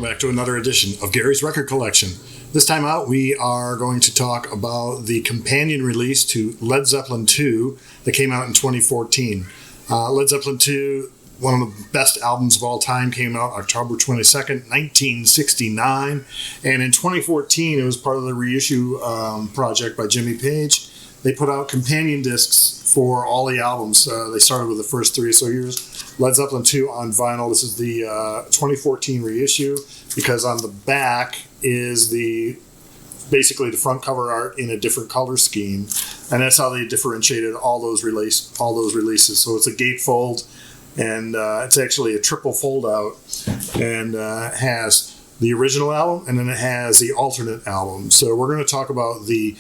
welcome back to another edition of Gary's Record Collection. This time out, we are going to talk about the companion release to Led Zeppelin II that came out in 2014. Led Zeppelin II, one of the best albums of all time, came out October 22nd, 1969. And in 2014, it was part of the reissue project by Jimmy Page. They put out companion discs for all the albums. They started with the first three. So here's Led Zeppelin II on vinyl. This is the 2014 reissue, because on the back is basically the front cover art in a different color scheme, and that's how they differentiated all those releases. So it's a gatefold, and it's actually a triple fold out, and has the original album, and then it has the alternate album. So we're going to talk about the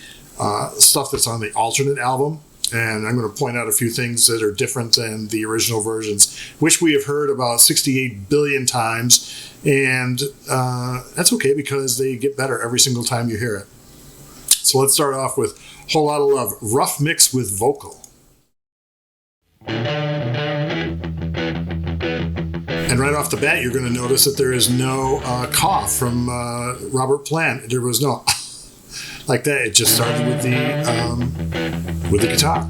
stuff that's on the alternate album. And I'm going to point out a few things that are different than the original versions, which we have heard about 68 billion times. And that's okay, because they get better every single time you hear it. So let's start off with Whole Lotta Love, rough mix with vocal. And right off the bat, you're going to notice that there is no cough from Robert Plant. There was no like that. It just started with the guitar.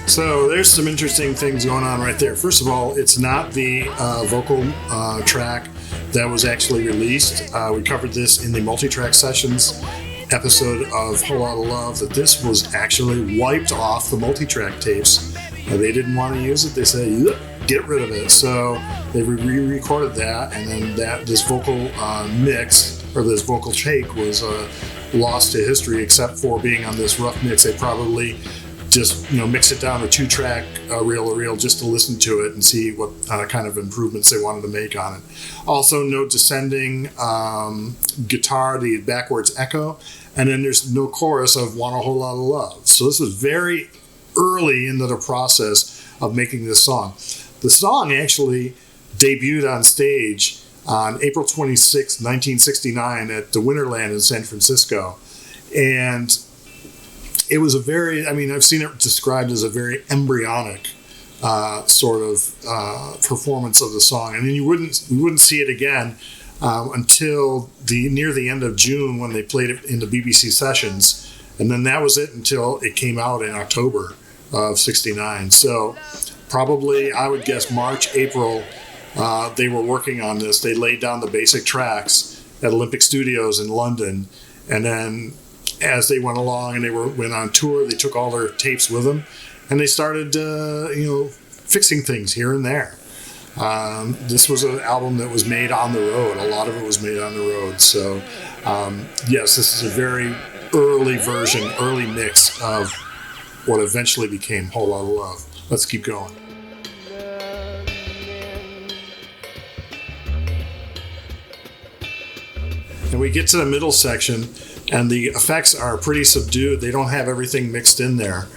So there's some interesting things going on right there. First of all, it's not the vocal track that was actually released. We covered this in the multi-track sessions episode of Whole Lotta Love, that this was actually wiped off the multi-track tapes. They didn't want to use it. They said, get rid of it. So they re-recorded that, and then this vocal mix, or this vocal take, was lost to history, except for being on this rough mix. They probably just mix it down to 2-track reel-to-reel just to listen to it and see what kind of improvements they wanted to make on it. Also, no descending guitar, the backwards echo, and then there's no chorus of Want a Whole Lotta Love. So this was very early into the process of making this song. The song actually debuted on stage on April 26, 1969 at the Winterland in San Francisco, and it was I've seen it described as a very embryonic sort of performance of the song. And then we wouldn't see it again until near the end of June, when they played it in the BBC sessions. And then that was it until it came out in October of 69. So probably, I would guess, March, April, they were working on this. They laid down the basic tracks at Olympic Studios in London, and then as they went along and they went on tour, they took all their tapes with them, and they started, fixing things here and there. This was an album that was made on the road. A lot of it was made on the road. So, yes, this is a very early mix of what eventually became Whole Lotta Love. Let's keep going. And we get to the middle section, and the effects are pretty subdued. They don't have everything mixed in there.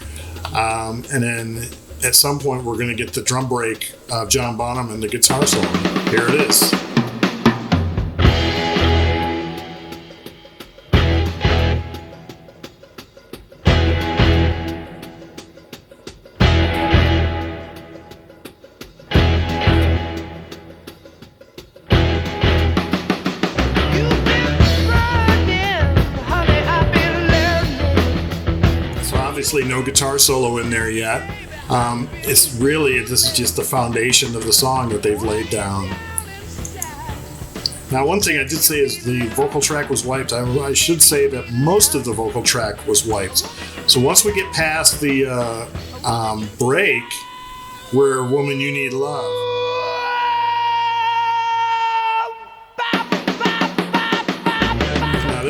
And then at some point, we're going to get the drum break of John Bonham and the guitar solo. Here it is. Obviously no guitar solo in there yet. This is just the foundation of the song that they've laid down. Now, one thing I did say is the vocal track was wiped. I should say that most of the vocal track was wiped. So once we get past the break, where Woman You Need Love,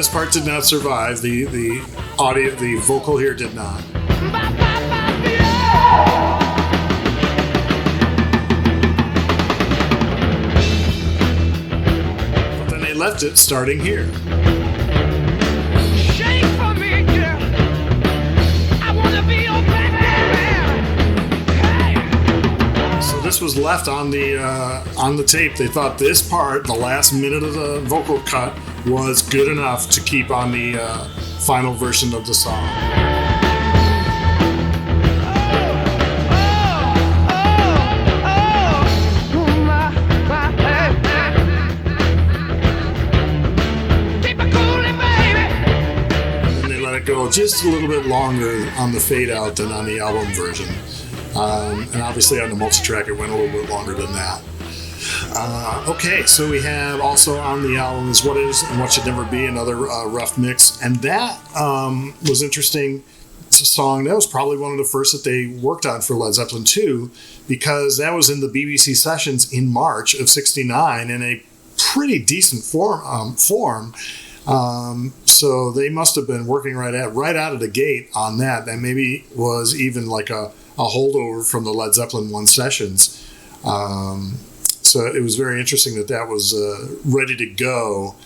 this part did not survive. The audio, the vocal here did not. But then they left it starting here. Shake for me, girl. I wanna be your baby. Hey. So this was left on the tape. They thought this part, the last minute of the vocal cut, was good enough to keep on the final version of the song. And they let it go just a little bit longer on the fade out than on the album version. And obviously on the multi-track it went a little bit longer than that. Okay, so we have also on the album is What Is and What Should Never Be, another rough mix. And that was interesting. It's a song that was probably one of the first that they worked on for Led Zeppelin II, because that was in the BBC sessions in March of '69 in a pretty decent form. So they must have been working right out of the gate on that. That maybe was even like a holdover from the Led Zeppelin I sessions. So it was very interesting that was ready to go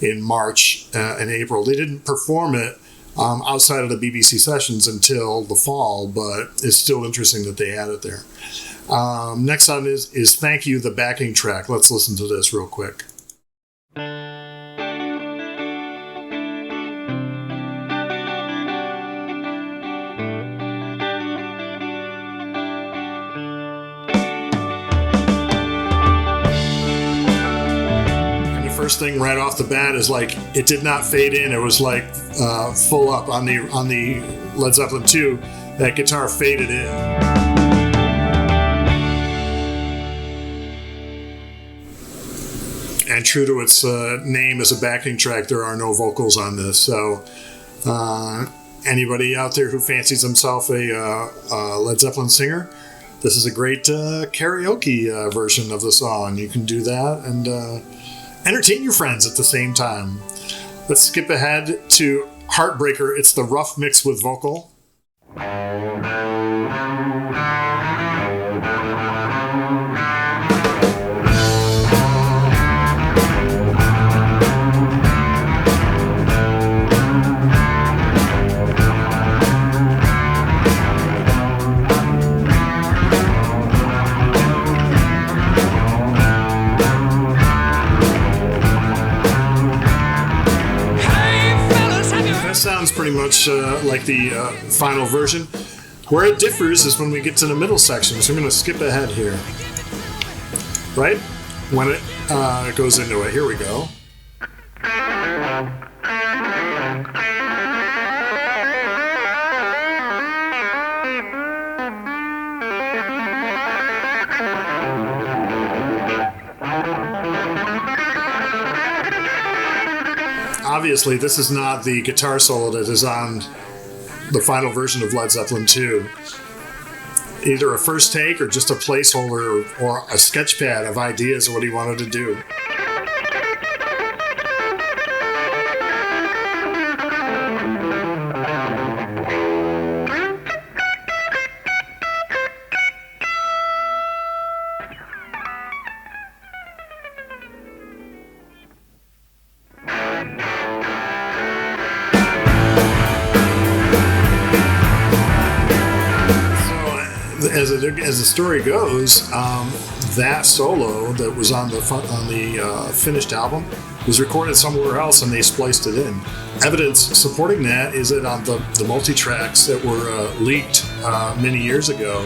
in March and April. They didn't perform it outside of the BBC sessions until the fall, but it's still interesting that they had it there. Next on is Thank You, the backing track. Let's listen to this real quick. First thing right off the bat is like it did not fade in. It was like full up on the Led Zeppelin II. That guitar faded in. And true to its name as a backing track, there are no vocals on this. So anybody out there who fancies himself a Led Zeppelin singer, this is a great karaoke version of the song. You can do that and entertain your friends at the same time. Let's skip ahead to Heartbreaker. It's the rough mix with vocal. Sounds pretty much like the final version. Where it differs is when we get to the middle section. So I'm going to skip ahead here. Right? When it goes into it. Here we go. Obviously, this is not the guitar solo that is on the final version of Led Zeppelin II. Either a first take or just a placeholder or a sketch pad of ideas of what he wanted to do. As the story goes, that solo that was on the finished album was recorded somewhere else, and they spliced it in. Evidence supporting that is that on the multi-tracks that were leaked many years ago,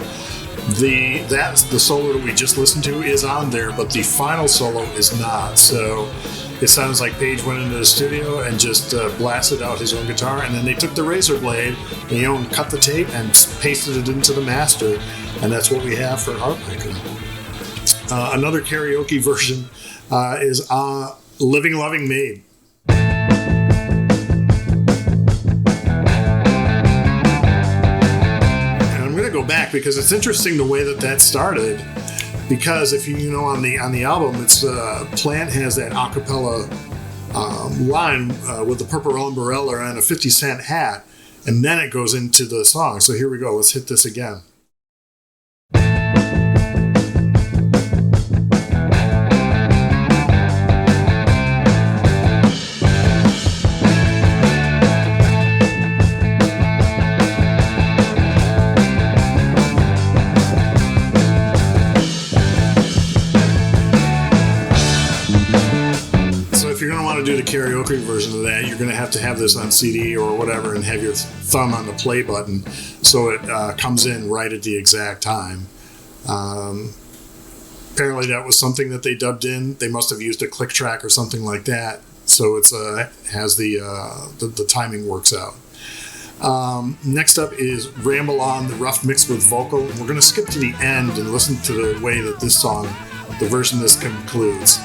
the solo that we just listened to is on there, but the final solo is not. So it sounds like Page went into the studio and just blasted out his own guitar, and then they took the razor blade, and cut the tape and pasted it into the master, and that's what we have for Heartbreaker. Another karaoke version is Living Loving Maid. And I'm going to go back because it's interesting the way that started. Because if you know on the album, it's Plant has that a cappella line with the purple umbrella and a 50-cent hat, and then it goes into the song. So here we go. Let's hit this again. Do the karaoke version of that, you're going to have this on CD or whatever and have your thumb on the play button so it comes in right at the exact time. Apparently that was something that they dubbed in. They must have used a click track or something like that, so it's has the timing works out. Next up is Ramble On, the rough mix with vocal. We're going to skip to the end and listen to the way that this song, the version this concludes.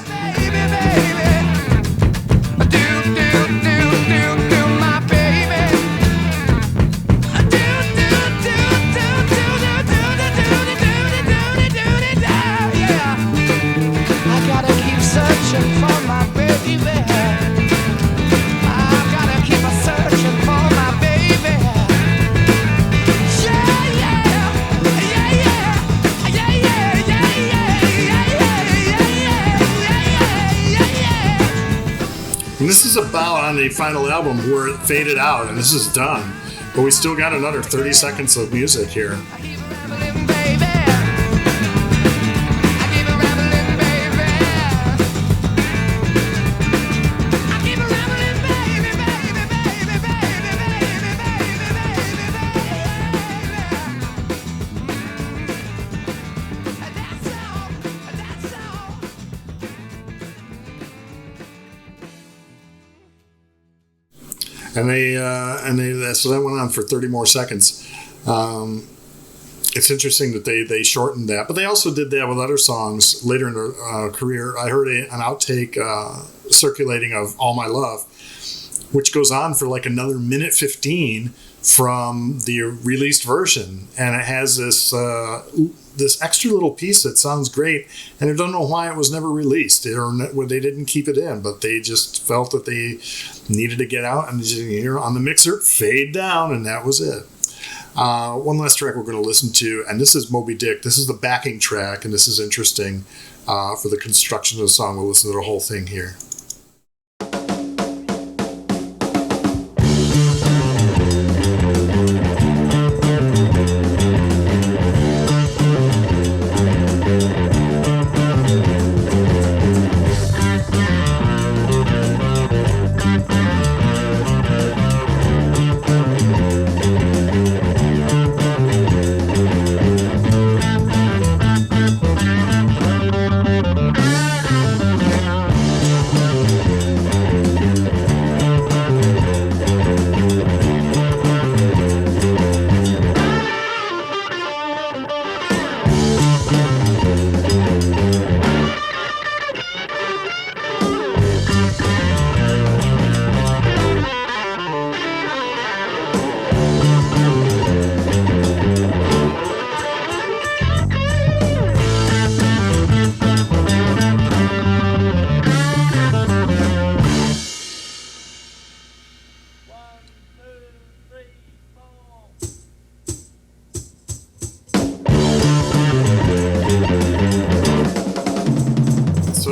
And this is about on the final album where it faded out and this is done. But we still got another 30 seconds of music here. So that went on for 30 more seconds. It's interesting that they shortened that, but they also did that with other songs later in their career. I heard an outtake circulating of All My Love, which goes on for like another minute 15 from the released version, and it has this extra little piece that sounds great, and I don't know why it was never released, or they didn't keep it in, but they just felt that they needed to get out and just hear on the mixer, fade down, and that was it. One last track we're going to listen to, and this is Moby Dick. This is the backing track, and this is interesting for the construction of the song. We'll listen to the whole thing here.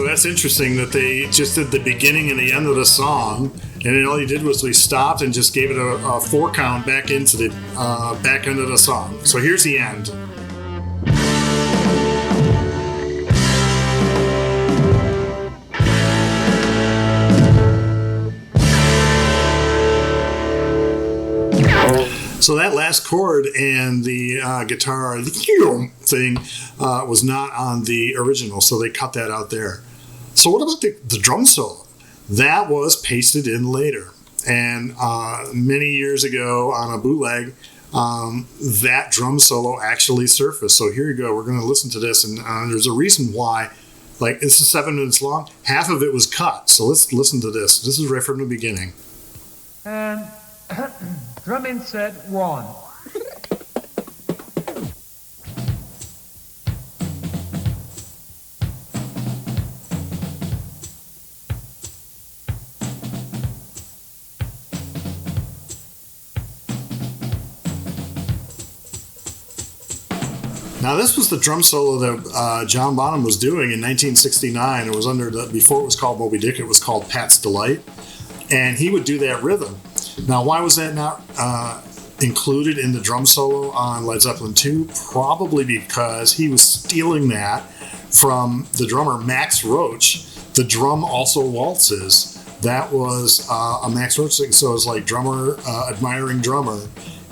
That's interesting that they just did the beginning and the end of the song, and then all he did was we stopped and just gave it a 4 count back into the back end of the song. So here's the end. So that last chord and the guitar thing was not on the original, so they cut that out there. So what about the drum solo? That was pasted in later. And many years ago on a bootleg, that drum solo actually surfaced. So here you go. We're going to listen to this. And there's a reason why. Like, this is 7 minutes long. Half of it was cut. So let's listen to this. This is right from the beginning. And drum in set 1. Now, this was the drum solo that John Bonham was doing in 1969. It was before it was called Moby Dick, it was called Pat's Delight. And he would do that rhythm. Now, why was that not included in the drum solo on Led Zeppelin II? Probably because he was stealing that from the drummer Max Roach. The Drum Also Waltzes. That was a Max Roach thing. So it was like drummer, admiring drummer.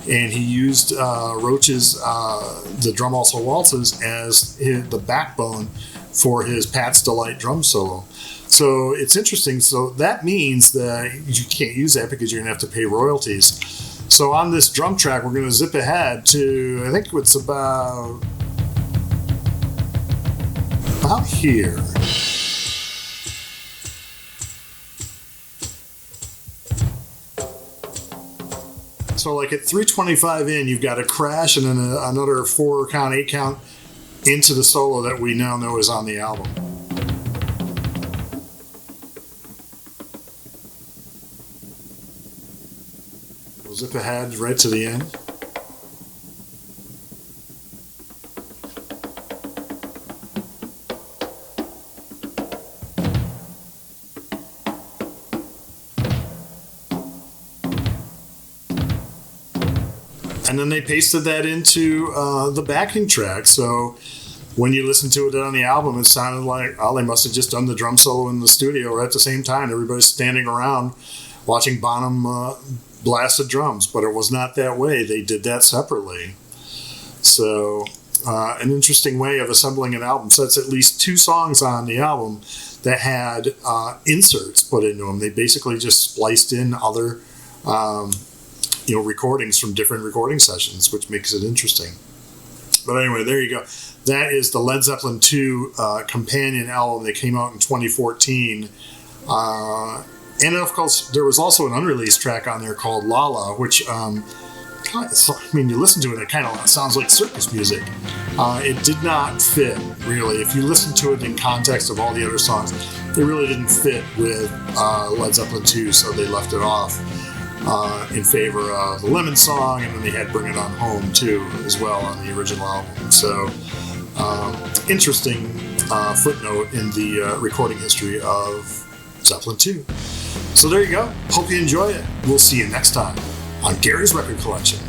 And he used Roach's The Drum Also Waltzes as the backbone for his Pat's Delight drum solo. So it's interesting. So that means that you can't use that because you're going to have to pay royalties. So on this drum track, we're going to zip ahead to, I think it's about here. So like at 3:25 in, you've got a crash and then another 4 count, 8 count into the solo that we now know is on the album. We'll zip ahead right to the end. And then they pasted that into the backing track. So when you listen to it on the album, it sounded like, oh, they must have just done the drum solo in the studio right at the same time. Everybody's standing around watching Bonham blast the drums. But it was not that way. They did that separately. So an interesting way of assembling an album. So that's at least 2 songs on the album that had inserts put into them. They basically just spliced in other recordings from different recording sessions, which makes it interesting. But anyway, there you go. That is the Led Zeppelin II companion album that came out in 2014. And of course, there was also an unreleased track on there called Lotta, which, you listen to it, it kind of sounds like circus music. It did not fit, really. If you listen to it in context of all the other songs, it really didn't fit with Led Zeppelin II, so they left it off. In favor of the Lemon Song, and then they had Bring It On Home too, as well, on the original album. So, interesting footnote in the recording history of Zeppelin II. So there you go. Hope you enjoy it. We'll see you next time on Gary's Record Collection.